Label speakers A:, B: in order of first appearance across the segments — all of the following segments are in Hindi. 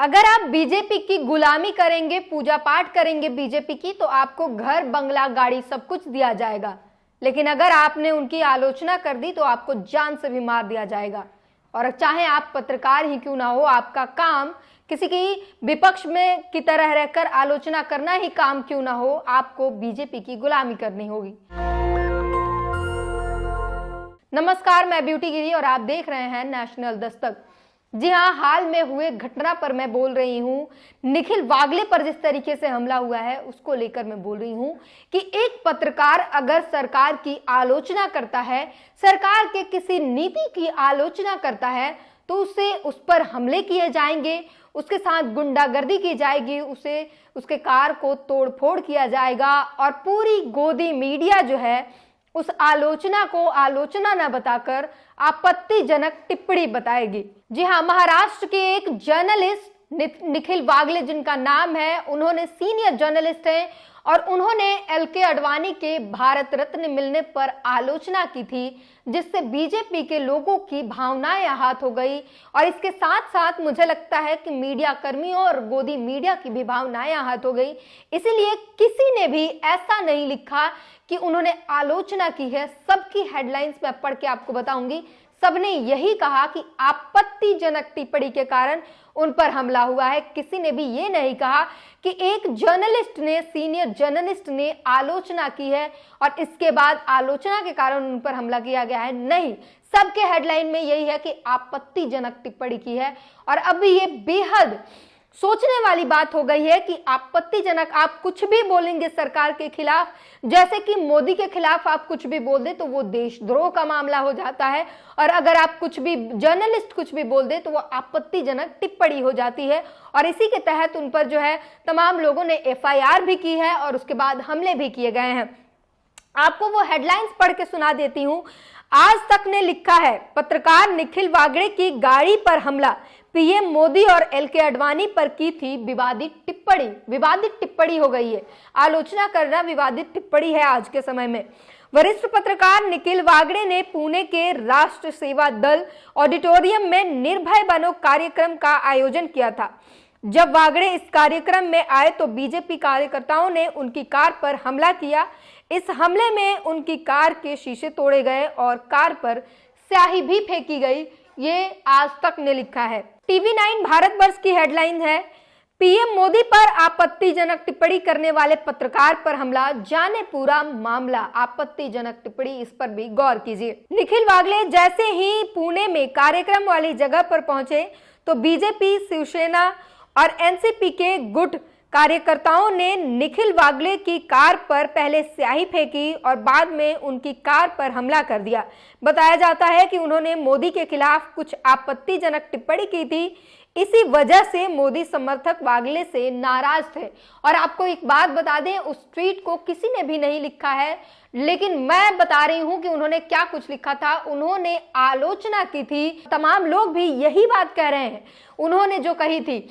A: अगर आप बीजेपी की गुलामी करेंगे, पूजा पाठ करेंगे बीजेपी की, तो आपको घर, बंगला, गाड़ी सब कुछ दिया जाएगा। लेकिन अगर आपने उनकी आलोचना कर दी तो आपको जान से भी मार दिया जाएगा। और चाहे आप पत्रकार ही क्यों ना हो, आपका काम किसी की विपक्ष में की तरह रहकर आलोचना करना ही काम क्यों ना हो, आपको बीजेपी की गुलामी करनी होगी। नमस्कार, मैं ब्यूटी गिरी और आप देख रहे हैं नेशनल दस्तक। जी हाँ, हाल में हुए घटना पर मैं बोल रही हूँ। निखिल वागले पर जिस तरीके से हमला हुआ है उसको लेकर मैं बोल रही हूँ कि एक पत्रकार अगर सरकार की आलोचना करता है, सरकार के किसी नीति की आलोचना करता है, तो उसे उस पर हमले किए जाएंगे, उसके साथ गुंडागर्दी की जाएगी, उसके कार को तोड़फोड़ किया जाएगा और पूरी गोदी मीडिया जो है उस आलोचना को आलोचना न बताकर आपत्तिजनक टिप्पणी बताएगी। जी हाँ, महाराष्ट्र के एक जर्नलिस्ट निखिल वागले जिनका नाम है, उन्होंने सीनियर जर्नलिस्ट हैं और उन्होंने एलके आडवाणी के भारत रत्न मिलने पर आलोचना की थी, जिससे बीजेपी के लोगों की भावनाएं आहत हो गई। और इसके साथ साथ मुझे लगता है कि मीडिया कर्मियों और गोदी मीडिया की भी भावनाएं आहत हो गई। इसीलिए किसी ने भी ऐसा नहीं लिखा कि उन्होंने आलोचना की है। सबकी हेडलाइंस मैं पढ़ के आपको बताऊंगी। सबने यही कहा कि आपत्तिजनक टिप्पणी के कारण उन पर हमला हुआ है। किसी ने भी ये नहीं कहा कि एक जर्नलिस्ट ने, सीनियर जर्नलिस्ट ने आलोचना की है और इसके बाद आलोचना के कारण उन पर हमला किया गया है। नहीं, सबके हेडलाइन में यही है कि आपत्तिजनक टिप्पणी की है। और अब ये बेहद सोचने वाली बात हो गई है कि आपत्तिजनक आप कुछ भी बोलेंगे सरकार के खिलाफ, जैसे कि मोदी के खिलाफ आप कुछ भी बोल दे तो वो देशद्रोह का मामला हो जाता है, और अगर आप कुछ भी जर्नलिस्ट कुछ भी बोल दे तो वो आपत्तिजनक टिप्पणी हो जाती है। और इसी के तहत उन पर जो है तमाम लोगों ने एफआईआर भी की है और उसके बाद हमले भी किए गए हैं। आपको वो हेडलाइंस पढ़ के सुना देती हूँ। आज तक ने लिखा है, पत्रकार निखिल वागले की गाड़ी पर हमला, पीएम मोदी और एलके आडवाणी पर की थी विवादित टिप्पणी। विवादित टिप्पणी हो गई है, आलोचना करना विवादित टिप्पणी है आज के समय में। वरिष्ठ पत्रकार निखिल वागले ने पुणे के राष्ट्र सेवा दल ऑडिटोरियम में निर्भय बनो कार्यक्रम का आयोजन किया था। जब वागले इस कार्यक्रम में आए तो बीजेपी कार्यकर्ताओं ने उनकी कार पर हमला किया। इस हमले में उनकी कार के शीशे तोड़े गए और कार पर स्याही भी फेंकी गई। ये आज तक ने लिखा है। टीवी 9 भारतवर्ष की हेडलाइन है, पीएम मोदी पर आपत्तिजनक टिप्पणी करने वाले पत्रकार पर हमला, जाने पूरा मामला। आपत्तिजनक टिप्पणी, इस पर भी गौर कीजिए। निखिल वागले जैसे ही पुणे में कार्यक्रम वाली जगह पर पहुंचे तो बीजेपी, शिवसेना और एनसीपी के गुट कार्यकर्ताओं ने निखिल वागले की कार पर पहले स्याही फेंकी और बाद में उनकी कार पर हमला कर दिया। बताया जाता है कि उन्होंने मोदी के खिलाफ कुछ आपत्तिजनक टिप्पणी की थी। इसी वजह से मोदी समर्थक वागले से नाराज थे। और आपको एक बात बता दें, उस ट्वीट को किसी ने भी नहीं लिखा है, लेकिन मैं बता रही हूं कि उन्होंने क्या कुछ लिखा था। उन्होंने आलोचना की थी। तमाम लोग भी यही बात कह रहे हैं, उन्होंने जो कही थी।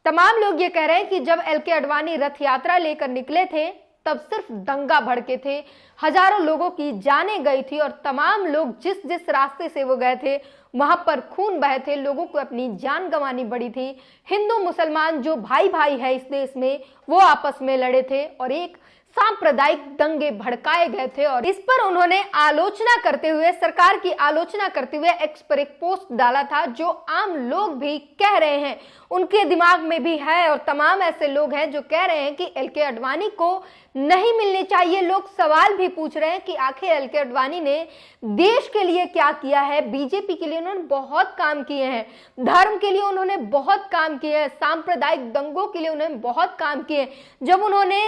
A: तमाम लोग ये कह रहे हैं कि जब एलके आडवाणी रथ यात्रा लेकर निकले थे तब सिर्फ दंगा भड़के थे, हजारों लोगों की जानें गई थी और तमाम लोग जिस जिस रास्ते से वो गए थे वहां पर खून बहे थे, लोगों को अपनी जान गंवानी पड़ी थी। हिंदू मुसलमान जो भाई भाई है इस देश में, वो आपस में लड़े थे और एक सांप्रदायिक दंगे भड़काए गए थे। और इस पर उन्होंने आलोचना करते हुए, सरकार की आलोचना करते हुए एक्स पर एक पोस्ट डाला था, जो आम लोग भी कह रहे हैं, उनके दिमाग में भी है। और तमाम ऐसे लोग हैं जो कह रहे हैं कि एलके आडवाणी को नहीं मिलनी चाहिए। लोग सवाल भी पूछ रहे हैं कि आखिर एलके आडवाणी ने देश के लिए क्या किया है। बीजेपी के लिए उन्होंने बहुत काम किए हैं, धर्म के लिए उन्होंने बहुत काम किए हैं, सांप्रदायिक दंगों के लिए उन्होंने बहुत काम किए। जब उन्होंने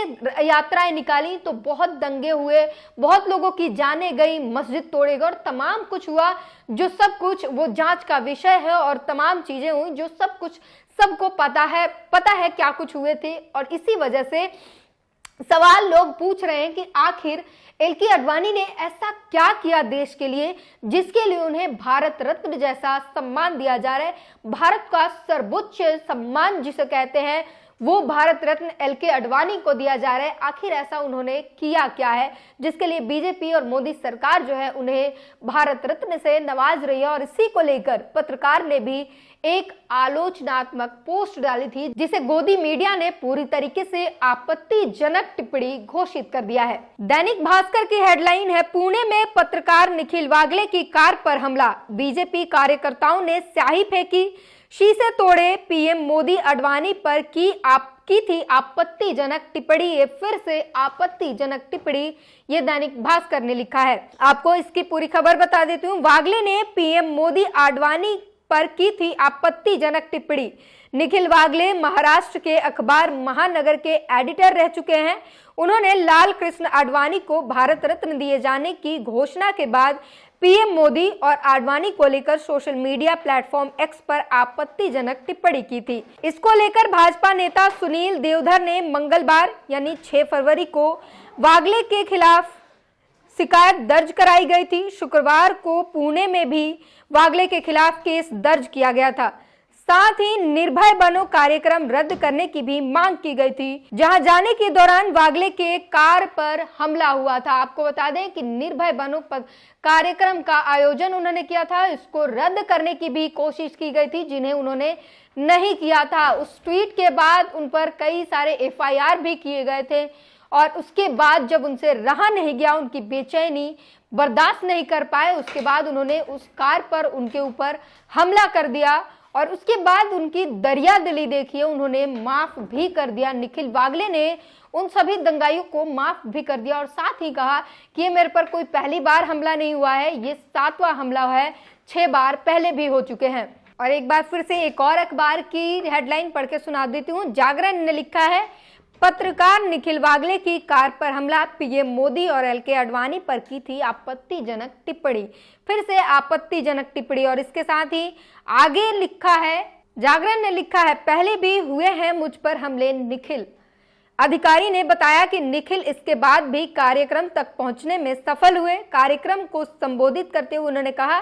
A: यात्राएं निकाली तो बहुत दंगे हुए, बहुत लोगों की जानें गई, मस्जिद तोड़े गए और तमाम कुछ हुआ, जो सब कुछ वो जांच का विषय है। और तमाम चीजें हुई जो सब कुछ सबको पता है क्या कुछ हुए थे। और इसी वजह से सवाल लोग पूछ रहे हैं कि आखिर एलके आडवाणी ने ऐसा क्या किया देश के लिए, जिसके लिए उन्हें भारत रत्न जैसा सम्मान दिया जा रहा है। भारत का सर्वोच्च सम्मान जिसे कहते हैं, वो भारत रत्न एलके आडवाणी को दिया जा रहा है। आखिर ऐसा उन्होंने किया क्या है जिसके लिए बीजेपी और मोदी सरकार जो है उन्हें भारत रत्न से नवाज रही है। और इसी को लेकर पत्रकार ने भी एक आलोचनात्मक पोस्ट डाली थी जिसे गोदी मीडिया ने पूरी तरीके से आपत्तिजनक टिप्पणी घोषित कर दिया है। दैनिक भास्कर की हेडलाइन है, पुणे में पत्रकार निखिल वागले की कार पर हमला, बीजेपी कार्यकर्ताओं ने स्याही फेंकी, शीशे तोड़े, पीएम मोदी आडवाणी पर की थी आपत्तिजनक टिप्पणी। ये फिर से आपत्तिजनक टिप्पणी ये दैनिक भास्कर ने लिखा है। आपको इसकी पूरी खबर बता देती हूँ। वागले ने पीएम मोदी आडवाणी पर की थी आपत्तिजनक टिप्पणी। निखिल वागले महाराष्ट्र के अखबार महानगर के एडिटर रह चुके हैं। उन्होंने लाल कृष्ण आडवाणी को भारत रत्न दिए जाने की घोषणा के बाद पीएम मोदी और आडवाणी को लेकर सोशल मीडिया प्लेटफॉर्म एक्स पर आपत्तिजनक टिप्पणी की थी। इसको लेकर भाजपा नेता सुनील देवधर ने मंगलवार यानी 6 फरवरी को वागले के खिलाफ शिकायत दर्ज कराई गई थी। शुक्रवार को पुणे में भी वागले के खिलाफ केस दर्ज किया गया था। साथ ही निर्भय बनो कार्यक्रम रद्द करने की भी मांग की गई थी, जहां जाने के दौरान वागले के कार पर हमला हुआ था। आपको बता दें कि निर्भय बनो कार्यक्रम का आयोजन उन्होंने किया था, इसको रद्द करने की भी कोशिश की गई थी, जिन्हें उन्होंने नहीं किया था। उस ट्वीट के बाद उन पर कई सारे FIR भी किए गए थे और उसके बाद जब उनसे रहा नहीं गया, उनकी बेचैनी बर्दाश्त नहीं कर पाए, उसके बाद उन्होंने उस कार पर उनके ऊपर हमला कर दिया और उसके बाद उनकी दरिया दिली देखिए, उन्होंने माफ भी कर दिया। निखिल वागले ने उन सभी दंगाइयों को माफ भी कर दिया और साथ ही कहा कि ये मेरे पर कोई पहली बार हमला नहीं हुआ है, ये 7वां हमला है, 6 बार पहले भी हो चुके हैं। और एक बार फिर से एक और अखबार की हेडलाइन पढ़ के सुना देती हूँ। जागरण ने लिखा है, पत्रकार निखिल वागले की कार पर हमला, पीएम मोदी और एलके आडवाणी पर की थी आपत्तिजनक टिप्पणी। फिर से आपत्तिजनक टिप्पणी। और इसके साथ ही आगे लिखा है, जागरण ने लिखा है, पहले भी हुए हैं मुझ पर हमले, निखिल। अधिकारी ने बताया कि निखिल इसके बाद भी कार्यक्रम तक पहुंचने में सफल हुए। कार्यक्रम को संबोधित करते हुए उन्होंने कहा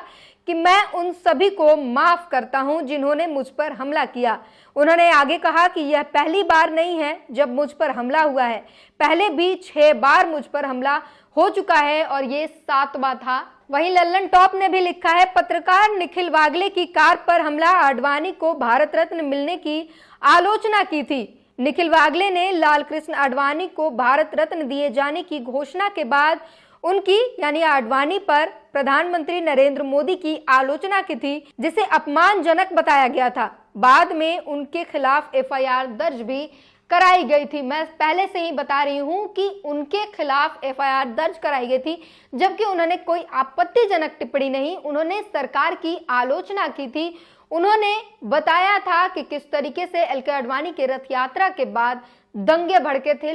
A: कि मैं उन सभी को माफ करता हूं जिन्होंने मुझ पर हमला किया। उन्होंने आगे कहा कि यह पहली बार नहीं है जब मुझ पर हमला हुआ है, पहले भी 6 बार मुझ पर हमला हो चुका है और ये 7वां था। वहीं लल्लन टॉप ने भी लिखा है, पत्रकार निखिल वागले की कार पर हमला, आडवाणी को भारत रत्न मिलने की आलोचना की थी। निखिल वागले ने लाल कृष्ण आडवाणी को भारत रत्न दिए जाने की घोषणा के बाद उनकी यानी आडवाणी पर प्रधानमंत्री नरेंद्र मोदी की आलोचना की थी, जिसे अपमानजनक बताया गया था। बाद में उनके खिलाफ FIR दर्ज भी कराई गई थी। मैं पहले से ही बता रही हूं कि उनके खिलाफ FIR दर्ज कराई गई थी, जबकि उन्होंने कोई आपत्तिजनक टिप्पणी नहीं, उन्होंने सरकार की आलोचना की थी। उन्होंने बताया था कि किस तरीके से एलके आडवाणी के रथ यात्रा के बाद दंगे भड़के थे,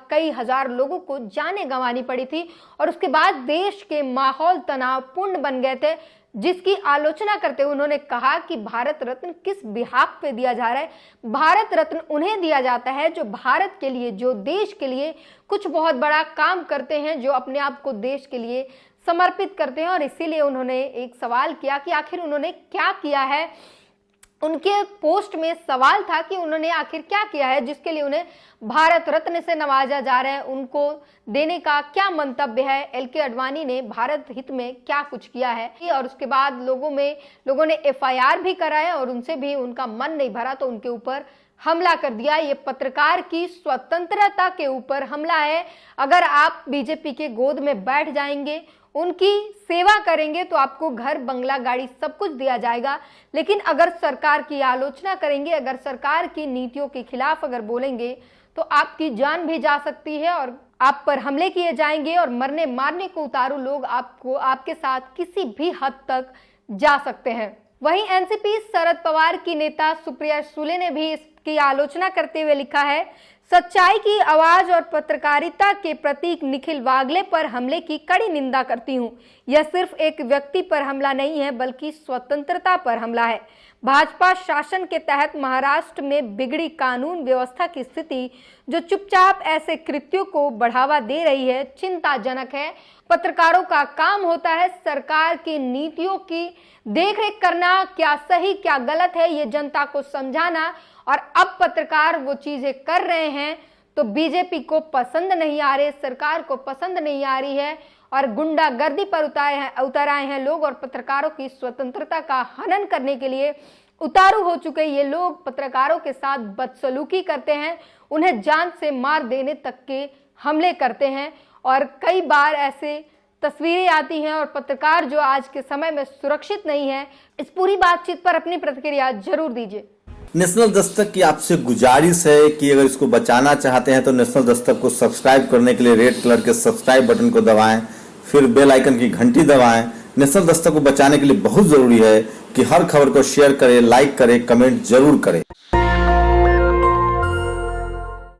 A: कई हजार लोगों को जानें गंवानी पड़ी थी और उसके बाद देश के माहौल तनावपूर्ण बन गए थे, जिसकी आलोचना करते हुए उन्होंने कहा कि भारत रत्न किस बिहाफ पे दिया जा रहा है। भारत रत्न उन्हें दिया जाता है जो भारत के लिए, जो देश के लिए कुछ बहुत बड़ा काम करते हैं, जो अपने आप को देश के लिए समर्पित करते हैं। और इसीलिए उन्होंने एक सवाल किया कि आखिर उन्होंने क्या किया है। उनके पोस्ट में सवाल था कि उन्होंने आखिर क्या किया है जिसके लिए उन्हें भारत रत्न से नवाजा जा रहा है, उनको देने का क्या मंतव्य है, एलके आडवाणी ने भारत हित में क्या कुछ किया है। और उसके बाद लोगों ने FIR भी कराया और उनसे भी उनका मन नहीं भरा तो उनके ऊपर हमला कर दिया। ये पत्रकार की स्वतंत्रता के ऊपर हमला है। अगर आप बीजेपी के गोद में बैठ जाएंगे, उनकी सेवा करेंगे तो आपको घर, बंगला, गाड़ी सब कुछ दिया जाएगा, लेकिन अगर सरकार की आलोचना करेंगे, अगर सरकार की नीतियों के खिलाफ अगर बोलेंगे तो आपकी जान भी जा सकती है और आप पर हमले किए जाएंगे और मरने मारने को उतारू लोग आपके साथ किसी भी हद तक जा सकते हैं। वहीं एनसीपी शरद पवार की नेता सुप्रिया सुले ने भी इसकी आलोचना करते हुए लिखा है, सच्चाई की आवाज और पत्रकारिता के प्रतीक निखिल वागले पर हमले की कड़ी निंदा करती हूं। यह सिर्फ एक व्यक्ति पर हमला नहीं है बल्कि स्वतंत्रता पर हमला है। भाजपा शासन के तहत महाराष्ट्र में बिगड़ी कानून व्यवस्था की स्थिति जो चुपचाप ऐसे कृत्यों को बढ़ावा दे रही है, चिंताजनक है। पत्रकारों का काम होता है सरकार की नीतियों की देखरेख करना, क्या सही क्या गलत है ये जनता को समझाना, और अब पत्रकार वो चीजें कर रहे हैं तो बीजेपी को पसंद नहीं आ रहे, सरकार को पसंद नहीं आ रही है और गुंडागर्दी पर उतर आए हैं लोग और पत्रकारों की स्वतंत्रता का हनन करने के लिए उतारू हो चुके ये लोग पत्रकारों के साथ बदसलूकी करते हैं, उन्हें जान से मार देने तक के हमले करते हैं और कई बार ऐसे तस्वीरें आती हैं और पत्रकार जो आज के समय में सुरक्षित नहीं है। इस पूरी बातचीत पर अपनी प्रतिक्रिया जरूर दीजिए।
B: नेशनल दस्तक की आपसे गुजारिश है कि अगर इसको बचाना चाहते हैं तो नेशनल दस्तक को सब्सक्राइब करने के लिए रेड कलर के सब्सक्राइब बटन को दबाएं, फिर बेल आइकन की घंटी दबाएं। नेशनल दस्तक को बचाने के लिए बहुत जरूरी है कि हर खबर को शेयर करें, लाइक करें, कमेंट जरूर करें।